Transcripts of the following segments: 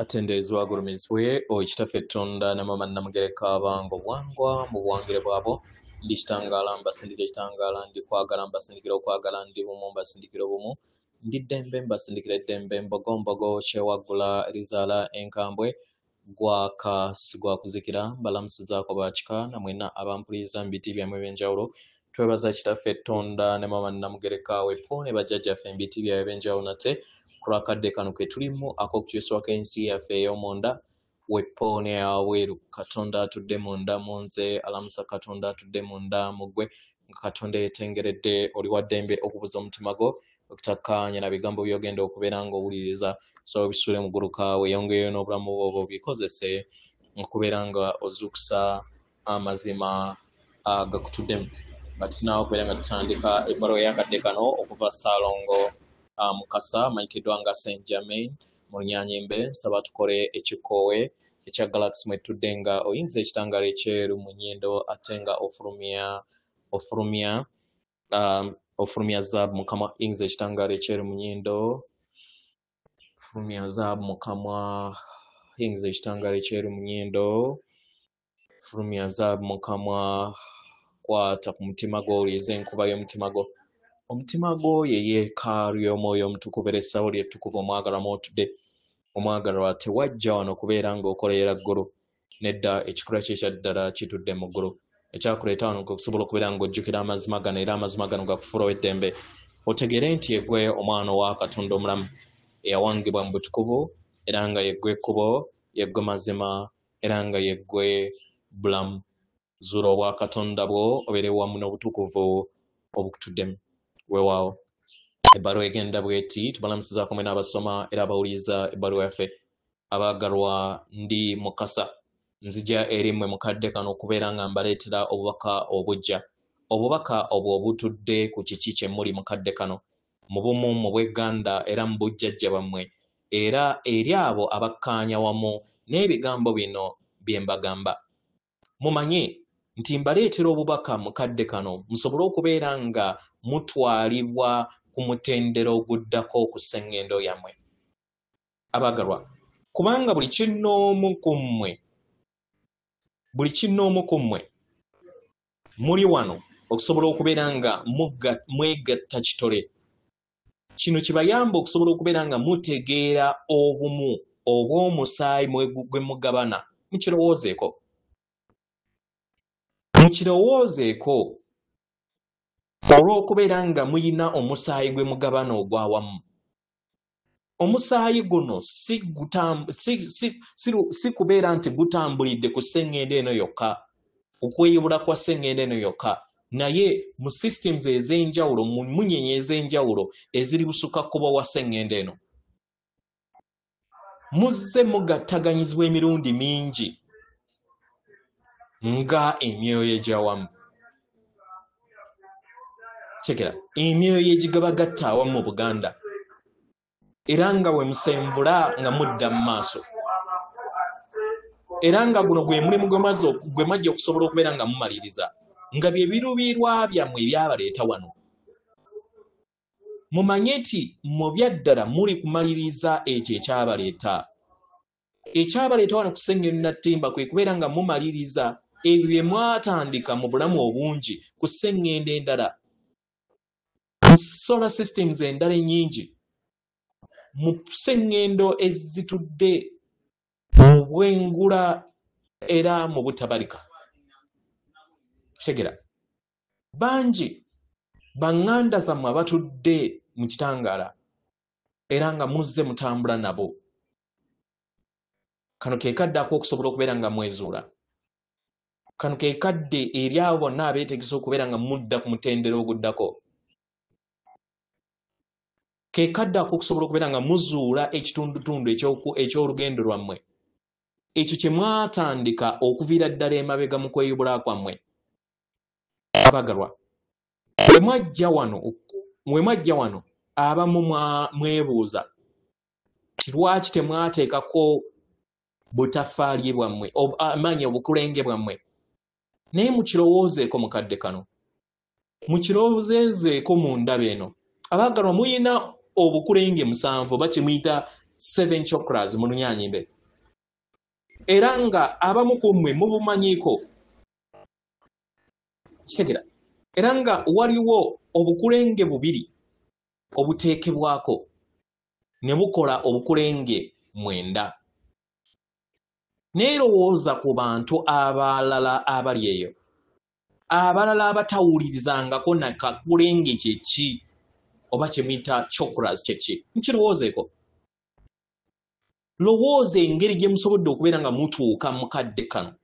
Atendezwa agulumizibwe Oweekitaffe Tonda Namama Namugereka abango bwangwa mu buwangire bwabo ndikitangala mbasindikira ekitangala ndikwagala mbasindikira okwagala ndi bumu mbasindikira obumu ndiddembe mbasindikira eddembe mbogombogo kyewagula lizaala enkambwe gwaka sigwakuzikira mbalamusizaako bakika namwena abampuliriza mu biti byammwe ebyenjawulo twebaza Kitaffe Tonda ne Mama Namugereka wepo ne bajjajjaffe mu biti byabwe ebyenjawulo nate kulakadde kano ke tulimu ak'okukyusibwa k'ensi yaffe ey'omunda wepo ne aweeru Katonda atudde munda mu nze alamusa Katonda atudde munda mu ggwe nga Katonda yeetengeredde oli wa ddembe okubuza omutima gwo okutakkaanya na bigambo by'ogenda okubeera ng'owuliriza so bisule mu gguluka weeyongeyo n'obulamu bwo bikozese okubeera nga ozuukusa amazima agakutuddemu batinaawo okubeera nga tutandika ebbaluwa y'akadde kano okuva Ssaalongo Mukasa manyikiddwa nga St. Germain mu Lunyanyimbe nsaba tukole ekikoowe ekya Galaxy mwe tudde nga oyinza ekitangaala ekyeru mu nnyindo ate nga ofulumya zaabu mu kamwa oyinza ekitangaala ekyeru mu nnyindo ofulumya zaabu mu kamwa oyinza ekitangaala ekyeru mu nnyindo ofulumya zaabu mu kamwa kwata ku mutima gwo owuliriza enkuba y'omutima gwo omutima gwo ye yeekaalu y'omwoyo omutukuvu era essawo lyettukuvu omwagalwa mw'otudde omwagalwa tewajja wano kubeera ng'okolerera ggulu nedda ekikula kye ekya ddala kitudde mu ggulu ekyakuleeta wano okusobola okubeera ng'ojjukira amazima gano era amazima gano gakufuulawo eddembe otegere nti yeggwe omwana owa Katonda omulamu eyawangibwa mu butukuvu era nga yeggwe ekkubo yeggwe mazima era nga yeggwe bulamu zuula obwa Katonda bwo obeere wamu n'obutukuvu obukutuddemu weewaawo ebbaluwa egenda bweti tubalamusizaako mwe n'abasoma era abawuliriza ebbaluwa yaffe abaagalwa ndi Mukasa nzija eri mmwe mukadde kano okubeera nga mbaleetera obubaka obujja obubaka obwo obutudde ku kiki kye muli mukadde kano mu bumu mu bwegganda era mu bujjajja bammwe era eri abo abakkaanya wamu n'ebigambo bino bye mbagamba mumanye nti mbaleetera obubaka mukadde kano musobole okubeera nga mutwalibwa ku mutendera oguddako ku sseŋŋendo yammwe abaagalwa kubanga buli kinnoomu ku mmwe muli wano okusobola okubeera nga mwegatta kitole kino kibayamba okusobola okubeera nga mutegeera obumu obw'omusaayi gwe mugabana mukirowoozeeko olw'okubeera nga muyina omusaayi gwe mugabana ogwawamu omusaayi guno si kubeera nti gutambulidde ku sseŋŋendo eno yokka okweyubula kwa sseŋŋendo eno yokka naye mu systems ez'enjawulo mu munyenye ez'enjawulo eziri busukakkubo wa sseŋŋendo eno muzze mugattaganyizibwa emirundi mingi nga emyoyo egyawamu kyekera emyoyo egigabagatta awamu mu Buganda era nga we musembula nga mudda mu maaso era nga guno gwe mulimu gwe mwajja okusobola okubeera nga mumaliriza nga bye biruubirirwa byammwe ebyabaleeta wano mumanye nti mu byaddala muli kumaliriza ekyo ekyabaleeta wano ku sseŋŋendo nattimba kwe kubeera nga mumaliriza ebyo bye mwatandika mu bulamu obungi ku sseŋŋendo endala mu solar systems endala ennyingi mu sseŋŋendo ezitudde mu bwengula era mu butabalika kitegeera bangi baŋŋanda zammwe abatudde mu kitangaala era nga muzze mutambula nabo kano ke kadde ak'okusobola okubeera nga mwezuula kano ke kadde eri abo bonna abeetegesa okubeera nga mudda ku mutendera oguddako ke kadde ak'okusobola okubeera nga muzuula ekitundutundu eky'olugendo lwammwe ekyo kye mwatandika okuviira ddala emabega mu kweyubula kwammwe abaagalwa bwe mwajja wano abamu mwebuuza ti lwaki temwateekako butafaali bwammwe amaanyi obukulenge bwammwe naye mukirowoozeeko mukadde kano mukirowoozeeko mu ndaba eno abaagalwa muyina obukulenge 7 bakimuyita 7 chakras mu Lunyanyimbe. Era nga abamu ku mmwe mubumanyiiko. Kitegera. Era nga waliwo obukulenge bubiri obuteekebwako ne bukola obukulenge 9. Neerowooza ku bantu abalala abali eyo. Abalala abatawulirizangako na kakulenge kyeki oba kye muyita chakras kyeki. Mukirowoozeeko. Lowooza engeri gye musobodde okubeera nga mutuuka mu kadde kano.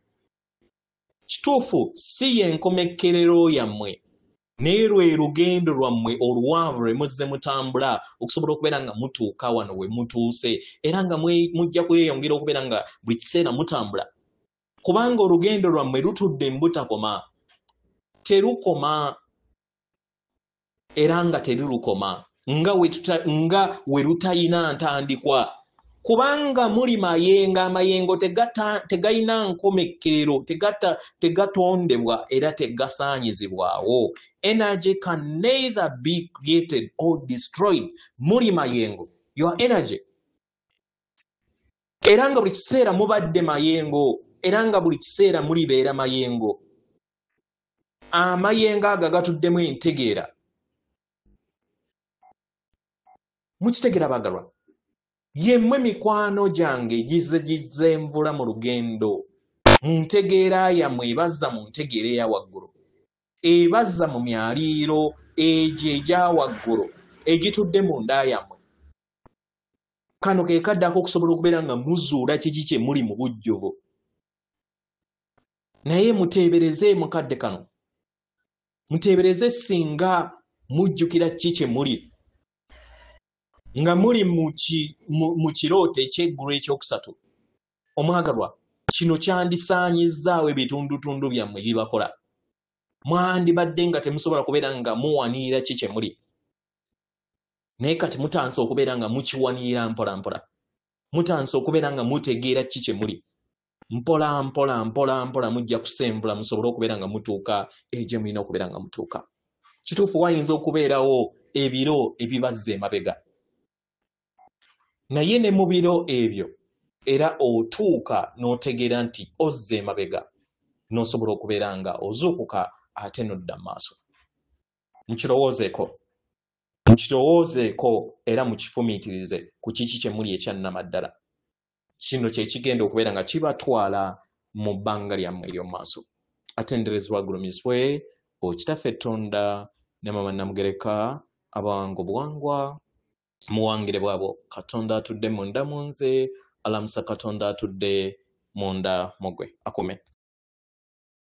Kituufu si y'enkomekkerero yammwe naye lwe lugendo lwammwe oluwanvu lwe muzze mutambula okusobola okubeera nga mutuuka wano we mutuuse era nga mujja kweyongera okubeera nga buli kiseera mutambula. Kubanga olugendo lwammwe lutudde mbutakoma. Terukoma era nga terirukoma nga we lutayina ntandikwa. Kubanga muli mayengo, amayengo tegayina nkomekkerero, tegatondebwa era tegasaanyizibwawo. Energy can neither be created or destroyed. Muli mayengo, your energy. Era nga buli kiseera mubadde mayengo, era nga buli kiseera mulibeera mayengo. Amayengo ago gatuddemu entegeera. Mukitegeera bagalwa. Yemmwe mikwano gyange gize envula mu lugendo. Mu ntegeera yammwe ebazza mu ntegeera eya waggulu. Ebazza mu myaliiro egyo egya waggulu egitudde mu nda yammwe. Kano ke kaddako okusobola okubeera nga muzuula kiki kye muli mu bujjuvu. Naye muteebereze mu kadde kano. Muteebereze singa mujjukira kiki kye muli. Nga muli mu kirooto eky'eggulu ekyokusatu. Omwagalwa, kino kyandisaanyizzaawo ebitundutundu byammwe bibakola. Mwandibadde nga temusobola kubeera nga muwanirira ki kye muli. Naye kati mutansa okubeera nga mukiwanirira mpola mpola. Mutansa okubeera nga mutegeera ki kye muli. Mpola mpola mpola mpola mujja kusembula musobole okubeera nga mutuuka egye mulina okubeera nga mutuuka. Kituufu wayinza okubeerawo ebiro ebibazza emabega. Naye ne mu biro ebyo era otuuka n'otegeera nti ozze emabega n'osobola okubeera nga ozuukuka ate n'odda mu maaso. Mukirowoozeeko era mukifumiitirize ku kiki kye muli ekyannamaddala. Kino kye kigenda okubeera nga kibatwala mu bbanga lyammwe ery'omu maaso. Atenderezebwa gulumiziibwe Kitaffe Tonda ne Mama Namugereka abawanga obuwangwa muwangire bwabo. Katonda atudde munda mu nze, alamusa Katonda atudde munda mu gwe. Akume.